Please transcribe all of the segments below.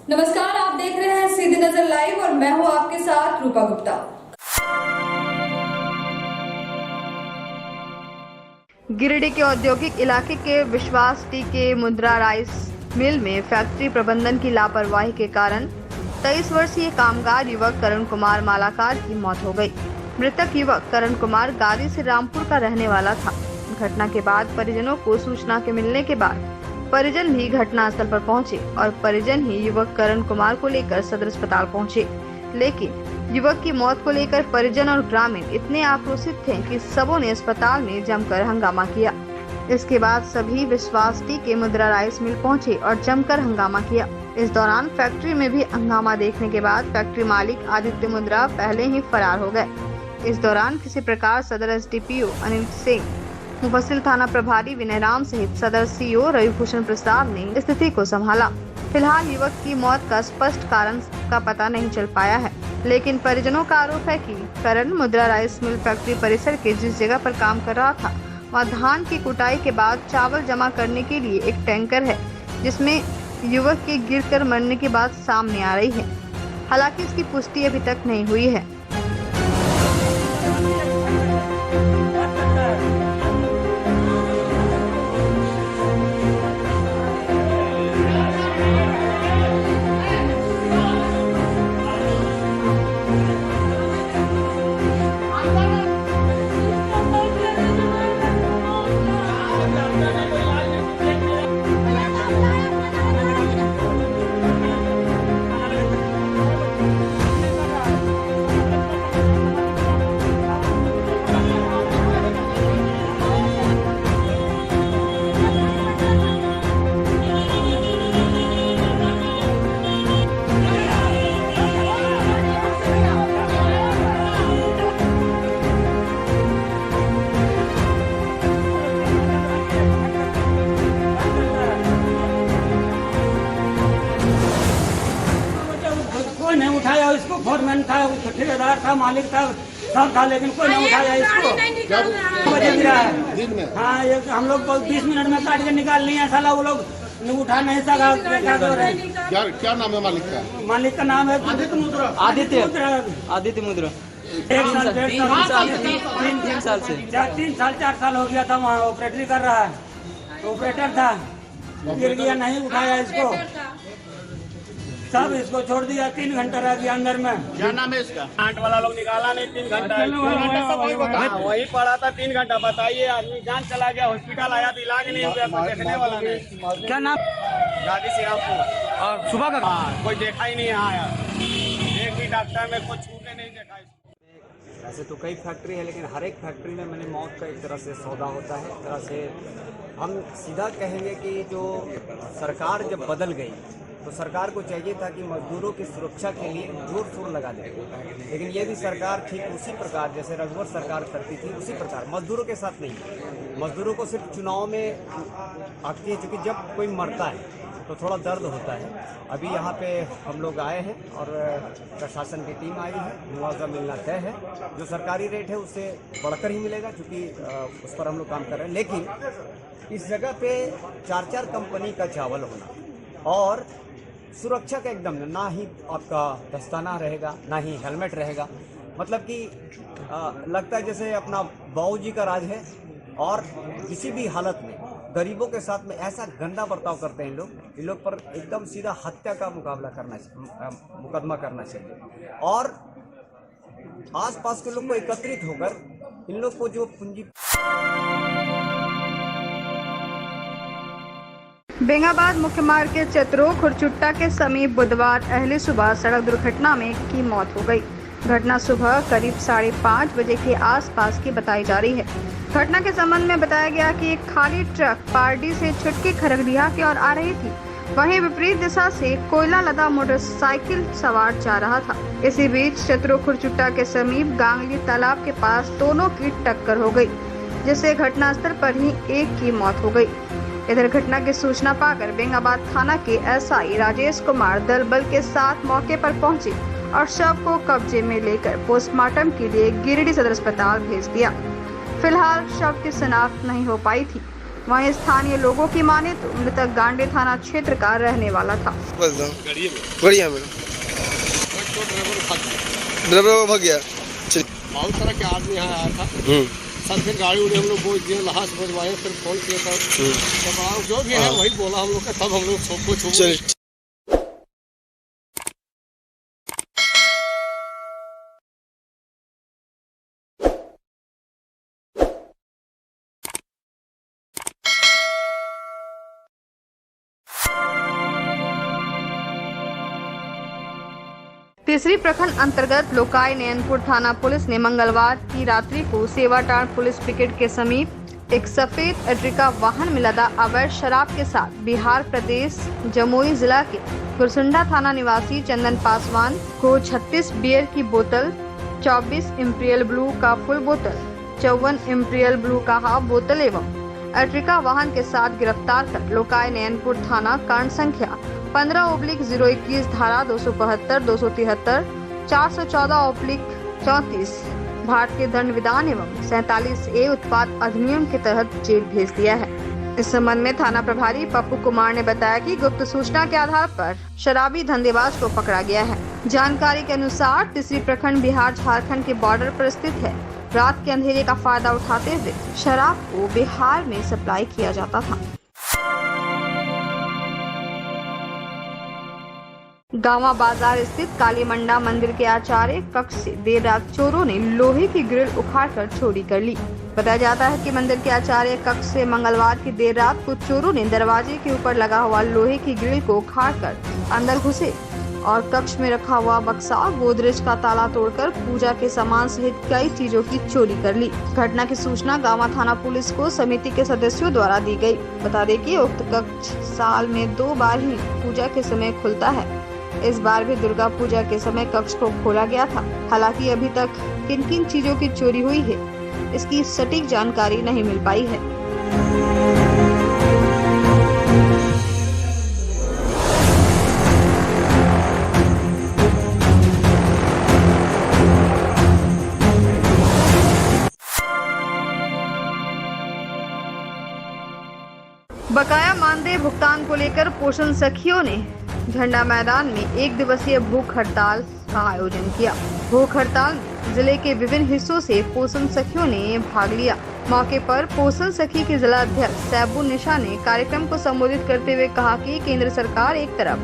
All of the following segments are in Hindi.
नमस्कार, आप देख रहे हैं सीधी नजर लाइव और मैं हूं आपके साथ रूपा गुप्ता। गिरिडीह के औद्योगिक इलाके के विश्वास टी के मुद्रा राइस मिल में फैक्ट्री प्रबंधन की लापरवाही के कारण 23 वर्षीय कामगार युवक करण कुमार मालाकार की मौत हो गई। मृतक युवक करण कुमार गादी से रामपुर का रहने वाला था। घटना के बाद परिजनों को सूचना के मिलने के बाद परिजन भी घटनास्थल पर पहुंचे और परिजन ही युवक करण कुमार को लेकर सदर अस्पताल पहुंचे, लेकिन युवक की मौत को लेकर परिजन और ग्रामीण इतने आक्रोशित थे कि सबों ने अस्पताल में जमकर हंगामा किया। इसके बाद सभी विश्वास टी के मुद्रा राइस मिल पहुंचे और जमकर हंगामा किया। इस दौरान फैक्ट्री में भी हंगामा देखने के बाद फैक्ट्री मालिक आदित्य मुद्रा पहले ही फरार हो गए। इस दौरान किसी प्रकार सदर एसडीपीओ अनिल सिंह, मुफस्सिल थाना प्रभारी विनय राम सहित सदर सीओ रविभूषण प्रसाद ने स्थिति को संभाला। फिलहाल युवक की मौत का स्पष्ट कारण का पता नहीं चल पाया है, लेकिन परिजनों का आरोप है कि करण मुद्रा राइस मिल फैक्ट्री परिसर के जिस जगह पर काम कर रहा था वहाँ धान की कुटाई के बाद चावल जमा करने के लिए एक टैंकर है, जिसमें युवक के गिरकर मरने की बात सामने आ रही है। हालांकि इसकी पुष्टि अभी तक नहीं हुई है। कोई नहीं उठाया इसको। फोरमैन था, ठेकेदार था, मालिक था, सब था, लेकिन कोई नहीं उठाया इसको। बजे गिरा है। हाँ, ये हम लोग 20 मिनट में काट के निकाल लिए। साला वो लोग उठा नहीं सका। क्या नाम है मालिक का? मालिक का नाम है आदित्य मुद्रा। आदित्य मुद्रा 1 साल 1.5 साल 3 साल से 3 साल 4 साल हो गया था वहाँ ऑपरेटरी कर रहा है। ऑपरेटर था, गिर गया, नहीं उठाया इसको। सब इसको छोड़ दिया। 3 घंटा रह गया अंदर में। क्या नाम है इसका? आंट वाला लोग निकाला नहीं। 3 घंटा वही पड़ा था। 3 घंटा बताइए, आदमी जान चला गया, हॉस्पिटल आया तो इलाज नहीं हुआ, कोई देखने वाला नहीं। क्या नाम? गादी से आपको और सुबह का कोई देखा ही नहीं आया। एक भी डॉक्टर में कुछ छूटे नहीं देखा। ऐसे तो कई फैक्ट्री है, लेकिन हर एक फैक्ट्री में मैंने मौत का एक तरह से सौदा होता है। एक तरह से हम सीधा कहेंगे कि जो सरकार जब बदल गई तो सरकार को चाहिए था कि मजदूरों की सुरक्षा के लिए जोर शोर लगा दे, लेकिन ये भी सरकार ठीक उसी प्रकार जैसे रघुवर सरकार करती थी उसी प्रकार मजदूरों के साथ नहीं। मजदूरों को सिर्फ चुनाव में आती है, क्योंकि जब कोई मरता है तो थोड़ा दर्द होता है। अभी यहाँ पे हम लोग आए हैं और प्रशासन की टीम आई है। मुआवजा मिलना तय है, जो सरकारी रेट है उससे बढ़कर ही मिलेगा, क्योंकि उस पर हम लोग काम कर रहे हैं। लेकिन इस जगह पे 4-4 कंपनी का चावल होना और सुरक्षा का एकदम ना ही आपका दस्ताना रहेगा, ना ही हेलमेट रहेगा, मतलब कि लगता है जैसे अपना बाबूजी का राज है। और किसी भी हालत में गरीबों के साथ में ऐसा गंदा बर्ताव करते हैं इन लोग पर एकदम सीधा हत्या का मुकदमा करना चाहिए। और आसपास के लोग को एकत्रित होकर इन लोग को जो पूंजी। बेंगाबाद मुख्य मार्ग के चतरो खुरचुट्टा के समीप बुधवार अहले सुबह सड़क दुर्घटना में की मौत हो गई। घटना सुबह करीब 5:30 बजे के आसपास की बताई जा रही है। घटना के संबंध में बताया गया कि एक खाली ट्रक पारडी से छुटकी खरगडिया की ओर आ रही थी। वहीं विपरीत दिशा से कोयला लदा मोटरसाइकिल सवार जा रहा था। इसी बीच चतरो खुरचुट्टा के समीप गांगली तालाब के पास दोनों की टक्कर हो गई, जिससे घटनास्थल पर ही एक की मौत हो गई। इधर घटना की सूचना पाकर बेंगाबाद थाना के एसआई राजेश कुमार दल बल के साथ मौके पर पहुंचे और शव को कब्जे में लेकर पोस्टमार्टम के लिए गिरिडीह सदर अस्पताल भेज दिया। फिलहाल शव की शिनाख्त नहीं हो पाई थी, वहीं स्थानीय लोगों की माने तो मृतक गांडे थाना क्षेत्र का रहने वाला था। बढ़िया मैडम, ड्राइवर भाग गया। बहुत तरह के आदमी यहाँ आया था, सब फिर गाड़ी उड़ी हम लोग बोझ दिए, लहास बजवाए, फिर फोन किया था, जो भी है वही बोला हम लोग का, तब हम लोग सबको छू। तीसरी प्रखंड अंतर्गत लोकाई नैनपुर थाना पुलिस ने मंगलवार की रात्रि को सेवाटाड़ पुलिस पिकेट के समीप एक सफेद एट्रिका वाहन में लदा अवैध शराब के साथ बिहार प्रदेश जमुई जिला के गुरसुंडा थाना निवासी चंदन पासवान को 36 बियर की बोतल, 24 इम्पीरियल ब्लू का फुल बोतल, 54 इम्पीरियल ब्लू का हाफ बोतल एवं एट्रिका वाहन के साथ गिरफ्तार कर लोकाई नैनपुर थाना कांड संख्या 15/021 धारा 272, 273, 414/34 भारतीय दंड विधान एवं 47A उत्पाद अधिनियम के तहत जेल भेज दिया है। इस संबंध में थाना प्रभारी पप्पू कुमार ने बताया कि गुप्त सूचना के आधार पर शराबी धंधेबाज को पकड़ा गया है। जानकारी के अनुसार तीसरी प्रखंड बिहार झारखंड के बॉर्डर पर स्थित है। रात के अंधेरे का फायदा उठाते हुए शराब को बिहार में सप्लाई किया जाता था। गांवा बाजार स्थित काली मंडा मंदिर के आचार्य कक्ष से देर रात चोरों ने लोहे की ग्रिल उखाड़कर चोरी कर ली। बताया जाता है कि मंदिर के आचार्य कक्ष से मंगलवार की देर रात कुछ चोरों ने दरवाजे के ऊपर लगा हुआ लोहे की ग्रिल को उखाड़कर अंदर घुसे और कक्ष में रखा हुआ बक्सा, गोदरेज का ताला तोड़कर पूजा के सामान सहित कई चीजों की चोरी कर ली। घटना की सूचना गांवा थाना पुलिस को समिति के सदस्यों द्वारा दी गई। बता दें कि उक्त कक्ष साल में 2 बार ही पूजा के समय खुलता है। इस बार भी दुर्गा पूजा के समय कक्ष को खोला गया था। हालांकि अभी तक किन किन चीजों की चोरी हुई है, इसकी सटीक जानकारी नहीं मिल पाई है। बकाया मानदेय भुगतान को लेकर पोषण सखियों ने झंडा मैदान में 1 दिवसीय भूख हड़ताल का आयोजन किया। भूख हड़ताल में जिले के विभिन्न हिस्सों से पोषण सखियों ने भाग लिया। मौके पर पोषण सखी के जिला अध्यक्ष सैबुन निशा ने कार्यक्रम को संबोधित करते हुए कहा कि केंद्र सरकार एक तरफ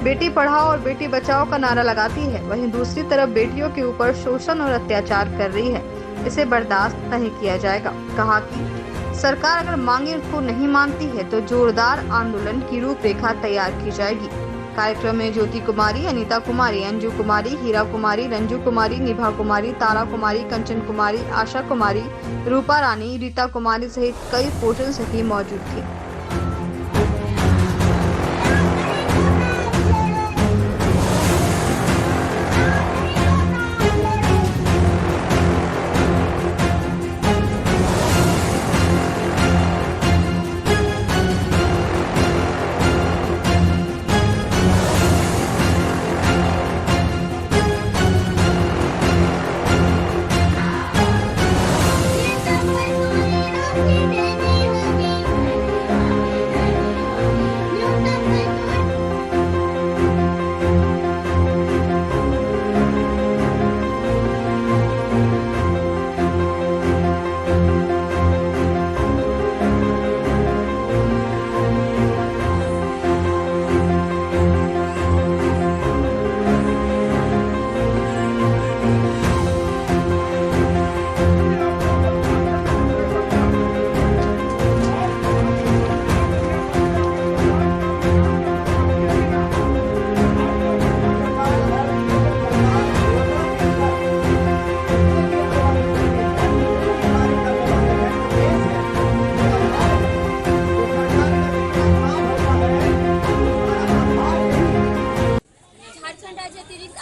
बेटी पढ़ाओ और बेटी बचाओ का नारा लगाती है, वहीं दूसरी तरफ बेटियों के ऊपर शोषण और अत्याचार कर रही है। इसे बर्दाश्त नहीं किया जाएगा। कहा कि सरकार अगर मांगे को नहीं मानती है तो जोरदार आंदोलन की रूपरेखा तैयार की जाएगी। कार्यक्रम में ज्योति कुमारी, अनीता कुमारी, अंजू कुमारी, हीरा कुमारी, रंजू कुमारी, निभा कुमारी, तारा कुमारी, कंचन कुमारी, आशा कुमारी, रूपा रानी, रीता कुमारी सहित कई पोषण सखी मौजूद थी।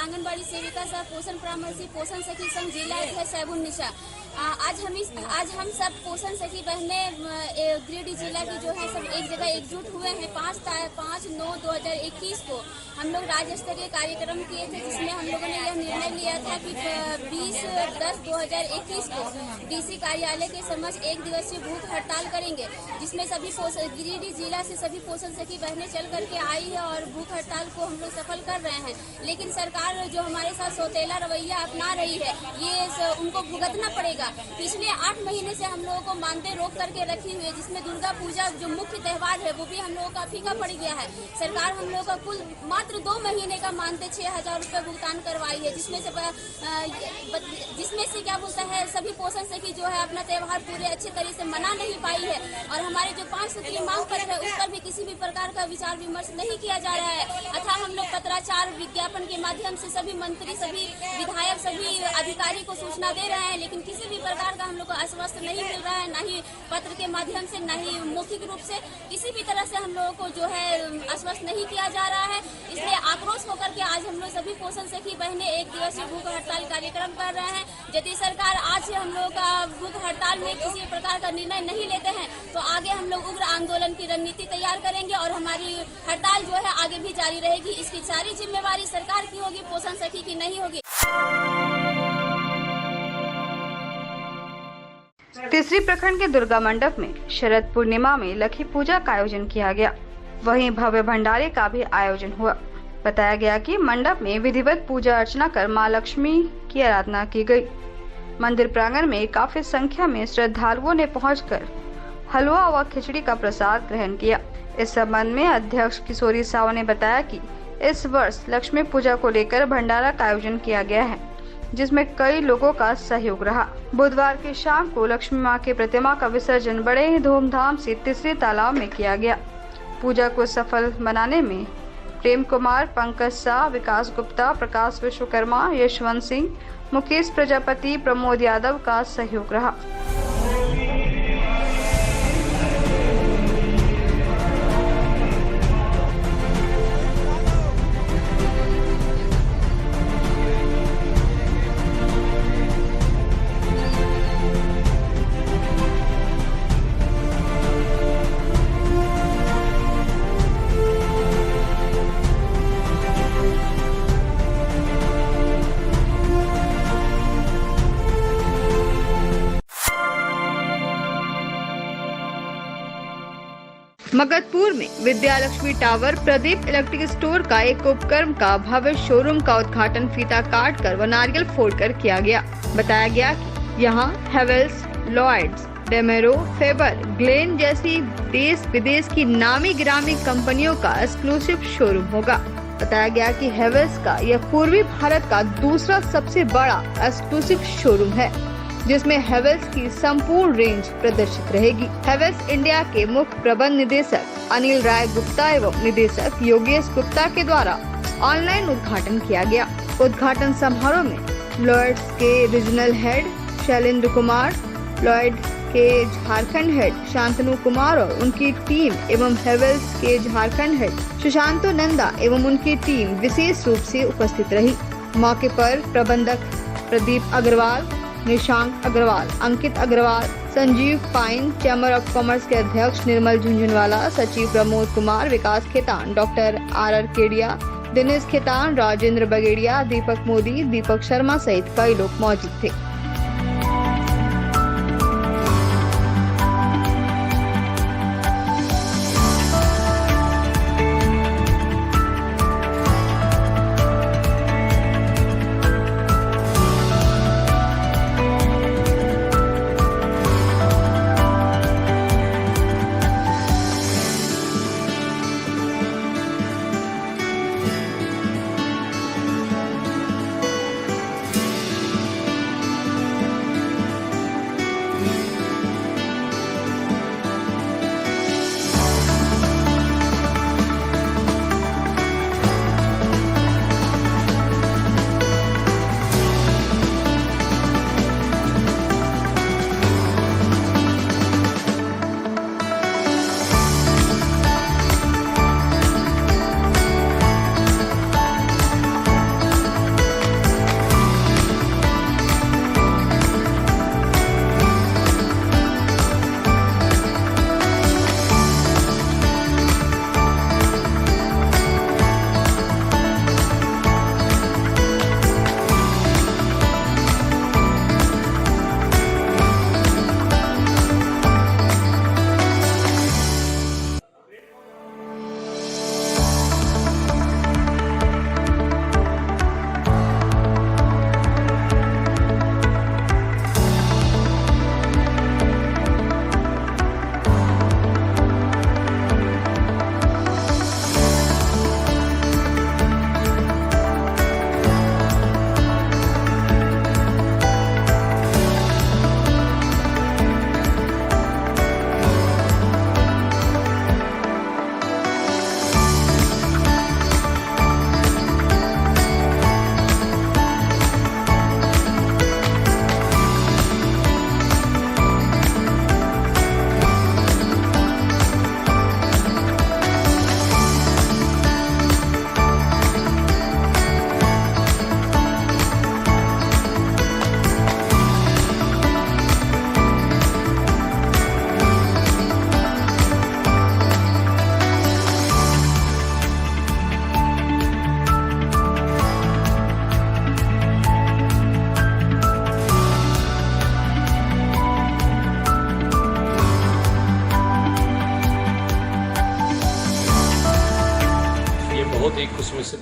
आंगनबाड़ी सेविका सह पोषण परामर्शी पोषण सखी संघ जिला अध्यक्ष सैबुन निशा। आज हम सब पोषण सखी बहनें गिरिडीह जिला की जो है सब एक जगह एकजुट हुए हैं। 5/9/2021 को हम लोग राज्य स्तरीय कार्यक्रम किए थे, जिसमें हम लोगों ने यह निर्णय लिया था कि 20/10/2021 को डीसी कार्यालय के समक्ष 1 दिवसीय भूख हड़ताल करेंगे, जिसमें सभी गिरिडीह जिला से सभी पोषण सखी बहनें चल करके आई है और भूख हड़ताल को हम लोग सफल कर रहे हैं। लेकिन सरकार जो हमारे साथ सौतेला रवैया अपना रही है, ये उनको भुगतना पड़ेगा। पिछले 8 महीने से हम लोगों को मानदेय रोक करके रखी हुई है, जिसमें दुर्गा पूजा जो मुख्य त्योहार है वो भी हम लोगों का फीका पड़ गया है। सरकार हम लोगों का कुल मात्र 2 महीने का मानदेय 6,000 रुपये भुगतान करवाई है, जिसमें से क्या बोलता है सभी पोषण सखी जो है अपना त्योहार पूरे अच्छे तरीके से मना नहीं पाई है। और हमारे जो 5 सूत्रीय मांग पत्र है उस पर भी किसी भी प्रकार का विचार विमर्श नहीं किया जा रहा है। अतः हम लोग पत्राचार विज्ञापन के माध्यम से सभी मंत्री, सभी विधायक, सभी अधिकारी को सूचना दे रहे हैं, लेकिन किसी भी प्रकार का हम लोग को आश्वस्त नहीं मिल रहा है, न ही पत्र के माध्यम से, न ही मौखिक रूप से किसी भी तरह से हम लोगों को जो है आश्वस्त नहीं किया जा रहा है। इसलिए आक्रोश होकर के आज हम लोग सभी पोषण सखी बहनें 1 दिवसीय भूख हड़ताल कार्यक्रम कर रहे हैं। यदि सरकार आज से हम लोगों का भूख हड़ताल में किसी प्रकार का निर्णय नहीं लेते हैं तो आगे हम लोग उग्र आंदोलन की रणनीति तैयार करेंगे और हमारी हड़ताल जो है आगे भी जारी रहेगी। इसकी सारी जिम्मेवारी सरकार की होगी, पोषण सखी की नहीं होगी। तीसरी प्रखंड के दुर्गा मंडप में शरद पूर्णिमा में लखी पूजा का आयोजन किया गया। वहीं भव्य भंडारे का भी आयोजन हुआ। बताया गया कि मंडप में विधिवत पूजा अर्चना कर मां लक्ष्मी की आराधना की गई। मंदिर प्रांगण में काफी संख्या में श्रद्धालुओं ने पहुंचकर हलवा व खिचड़ी का प्रसाद ग्रहण किया। इस संबंध में अध्यक्ष किशोरी साव ने बताया कि इस वर्ष लक्ष्मी पूजा को लेकर भंडारा का आयोजन किया गया है, जिसमें कई लोगों का सहयोग रहा। बुधवार की शाम को लक्ष्मी मां की प्रतिमा का विसर्जन बड़े ही धूमधाम से तीसरी तालाब में किया गया। पूजा को सफल बनाने में प्रेम कुमार, पंकज शाह, विकास गुप्ता, प्रकाश विश्वकर्मा, यशवंत सिंह, मुकेश प्रजापति, प्रमोद यादव का सहयोग रहा। मगधपुर में Vidyalakshmi tower Pradeep electric store का एक उपक्रम का भव्य शोरूम का उद्घाटन फीता काट कर व नारियल फोड़कर किया गया। बताया गया कि यहां हेवेल्स, लॉयड्स, डेमेरो, फेबर, ग्लेन जैसी देश विदेश की नामी गिरामी कंपनियों का एक्सक्लूसिव शोरूम होगा। बताया गया कि हेवेल्स का यह पूर्वी भारत का दूसरा सबसे बड़ा एक्सक्लूसिव शोरूम है, जिसमें हेवेल्स की संपूर्ण रेंज प्रदर्शित रहेगी। हेवेल्स इंडिया के मुख्य प्रबंध निदेशक अनिल राय गुप्ता एवं निदेशक योगेश गुप्ता के द्वारा ऑनलाइन उद्घाटन किया गया। उद्घाटन समारोह में लॉयड्स के regional head Shailendra Kumar, Lloyds के झारखंड हेड शांतनु कुमार और उनकी टीम एवं हेवेल्स के झारखंड हेड सुशांतो नंदा एवं उनकी टीम विशेष रूप से उपस्थित रही। मौके पर प्रबंधक Pradeep Agarwal, Nishank Agarwal, Ankit Agarwal, Sanjeev Pyne, chamber of commerce के अध्यक्ष निर्मल झुंझुनवाला, सचिव प्रमोद कुमार, विकास खेतान, डॉक्टर आर केडिया, दिनेश खेतान, राजेंद्र बगेड़िया, दीपक मोदी, दीपक शर्मा सहित कई लोग मौजूद थे।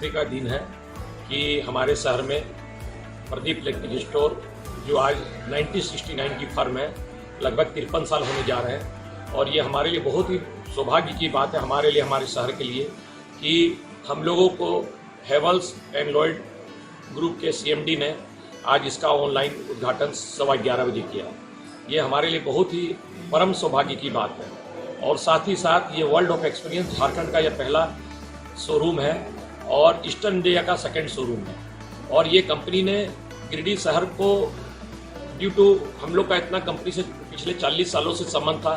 खुशी का दिन है कि हमारे शहर में प्रदीप इलेक्ट्रिक स्टोर जो आज 1969 की फर्म है, लगभग 53 साल होने जा रहे हैं। और ये हमारे लिए बहुत ही सौभाग्य की बात है, हमारे लिए, हमारे शहर के लिए, कि हम लोगों को हेवल्स एंड लॉयड ग्रुप के CMD ने आज इसका ऑनलाइन उद्घाटन 11:15 बजे किया। ये हमारे लिए बहुत ही परम सौभाग्य की बात है। और साथ ही साथ ये वर्ल्ड ऑफ एक्सपीरियंस झारखंड का यह पहला शोरूम है और ईस्टर्न इंडिया का सेकंड शोरूम है। और ये कंपनी ने गिरिडीह शहर को, ड्यू टू हम लोग का इतना कंपनी से पिछले 40 सालों से संबंध था,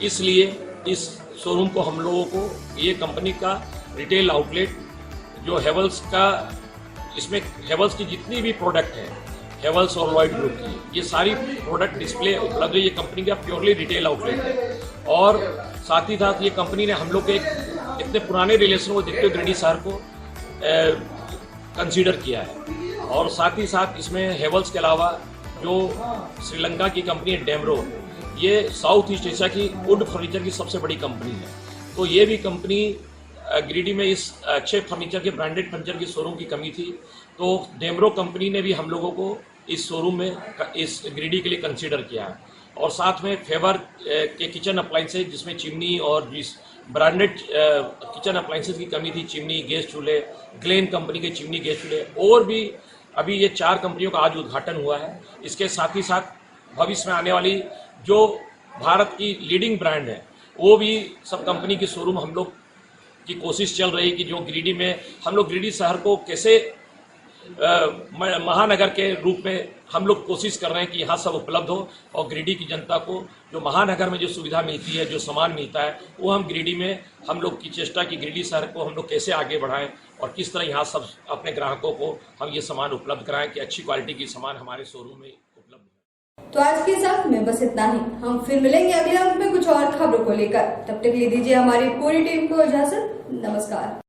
इसलिए इस शोरूम को हम लोगों को, ये कंपनी का रिटेल आउटलेट जो हेवल्स का, इसमें हेवल्स की जितनी भी प्रोडक्ट है, हेवल्स और लॉयड ग्रुप की, ये सारी प्रोडक्ट डिस्प्ले उपलब्ध है। ये कंपनी का प्योरली रिटेल आउटलेट है। और साथ ही साथ ये कंपनी ने हम लोग के इतने पुराने रिलेशन को देखते हुए गिरिडीह शहर को कंसीडर किया है। और साथ ही साथ इसमें हेवल्स के अलावा जो श्रीलंका की कंपनी है डेमरो, ये साउथ ईस्ट एशिया की वुड फर्नीचर की सबसे बड़ी कंपनी है। तो ये भी कंपनी गिरिडीह में इस अच्छे फर्नीचर के, ब्रांडेड फर्नीचर की शोरूम की कमी थी, तो डेमरो कंपनी ने भी हम लोगों को इस शोरूम में, इस गिरिडीह के लिए कंसीडर किया है। और साथ में फेवर के किचन अप्लाइंसेज, जिसमें चिमनी और जिस ब्रांडेड किचन अप्लाइंसेज की कमी थी, चिमनी, गैस चूल्हे, ग्लेन कंपनी के चिमनी, गैस चूल्हे, और भी अभी ये 4 कंपनियों का आज उद्घाटन हुआ है। इसके साथ ही साथ भविष्य में आने वाली जो भारत की लीडिंग ब्रांड है, वो भी सब कंपनी की शोरूम हम लोग की कोशिश चल रही है कि जो गिरिडीह में, हम लोग गिरिडीह शहर को कैसे महानगर के रूप में हम लोग कोशिश कर रहे हैं कि यहाँ सब उपलब्ध हो, और गिरिडीह की जनता को जो महानगर में जो सुविधा मिलती है, जो सामान मिलता है, वो हम गिरिडीह में, हम लोग की चेष्टा कि गिरिडीह शहर को हम लोग कैसे आगे बढ़ाएं और किस तरह यहाँ सब अपने ग्राहकों को हम ये सामान उपलब्ध कराएं कि अच्छी क्वालिटी की सामान हमारे शोरूम में उपलब्ध है। तो आज के इस अंक में बस इतना ही। हम फिर मिलेंगे अगले अंक में कुछ और खबरों को लेकर। तब तक ले दीजिए हमारी पूरी टीम को इजाजत। नमस्कार।